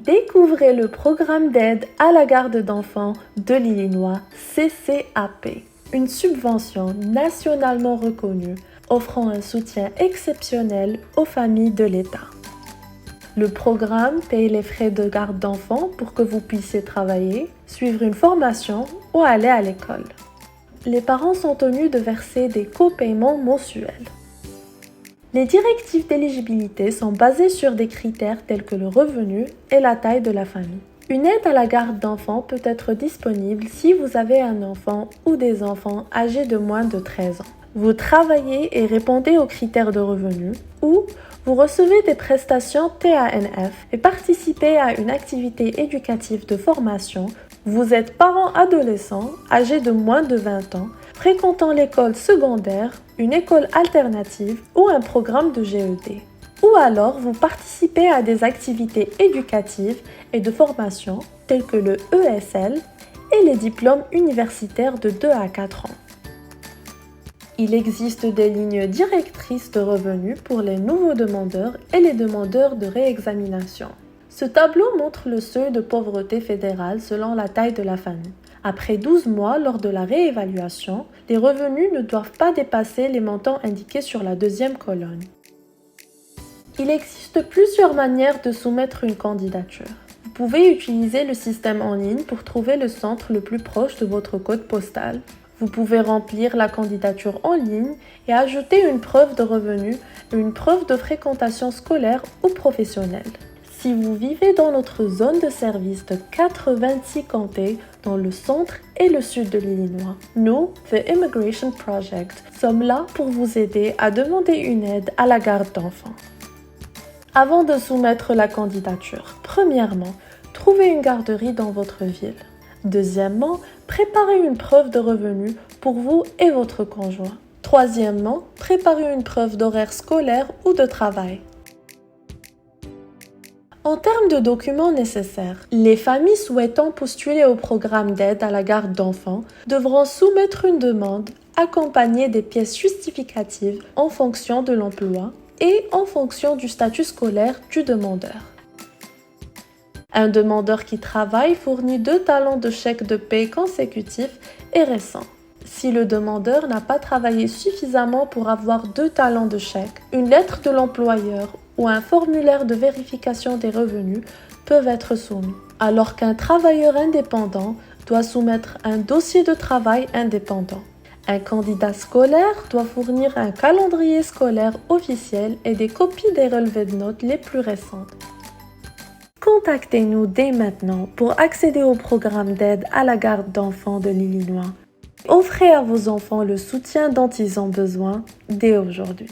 Découvrez le programme d'aide à la garde d'enfants de l'Illinois, CCAP, une subvention nationalement reconnue offrant un soutien exceptionnel aux familles de l'État. Le programme paye les frais de garde d'enfants pour que vous puissiez travailler, suivre une formation ou aller à l'école. Les parents sont tenus de verser des copaiements mensuels. Les directives d'éligibilité sont basées sur des critères tels que le revenu et la taille de la famille. Une aide à la garde d'enfants peut être disponible si vous avez un enfant ou des enfants âgés de moins de 13 ans. Vous travaillez et répondez aux critères de revenu ou vous recevez des prestations TANF et participez à une activité éducative de formation. Vous êtes parent adolescent âgé de moins de 20 ans, fréquentant l'école secondaire, une école alternative ou un programme de GED. Ou alors vous participez à des activités éducatives et de formation telles que le ESL et les diplômes universitaires de 2 à 4 ans. Il existe des lignes directrices de revenus pour les nouveaux demandeurs et les demandeurs de réexamination. Ce tableau montre le seuil de pauvreté fédéral selon la taille de la famille. Après 12 mois, lors de la réévaluation, les revenus ne doivent pas dépasser les montants indiqués sur la deuxième colonne. Il existe plusieurs manières de soumettre une candidature. Vous pouvez utiliser le système en ligne pour trouver le centre le plus proche de votre code postal. Vous pouvez remplir la candidature en ligne et ajouter une preuve de revenu et une preuve de fréquentation scolaire ou professionnelle. Si vous vivez dans notre zone de service de 86 comtés dans le centre et le sud de l'Illinois, nous, The Immigration Project, sommes là pour vous aider à demander une aide à la garde d'enfants. Avant de soumettre la candidature, premièrement, trouvez une garderie dans votre ville. Deuxièmement, préparez une preuve de revenu pour vous et votre conjoint. Troisièmement, préparez une preuve d'horaire scolaire ou de travail. En termes de documents nécessaires, les familles souhaitant postuler au programme d'aide à la garde d'enfants devront soumettre une demande accompagnée des pièces justificatives en fonction de l'emploi et en fonction du statut scolaire du demandeur. Un demandeur qui travaille fournit 2 talons de chèque de paie consécutifs et récents. Si le demandeur n'a pas travaillé suffisamment pour avoir 2 talons de chèque, une lettre de l'employeur ou un formulaire de vérification des revenus peuvent être soumis, alors qu'un travailleur indépendant doit soumettre un dossier de travail indépendant. Un candidat scolaire doit fournir un calendrier scolaire officiel et des copies des relevés de notes les plus récentes. Contactez-nous dès maintenant pour accéder au programme d'aide à la garde d'enfants de l'Illinois. Offrez à vos enfants le soutien dont ils ont besoin dès aujourd'hui.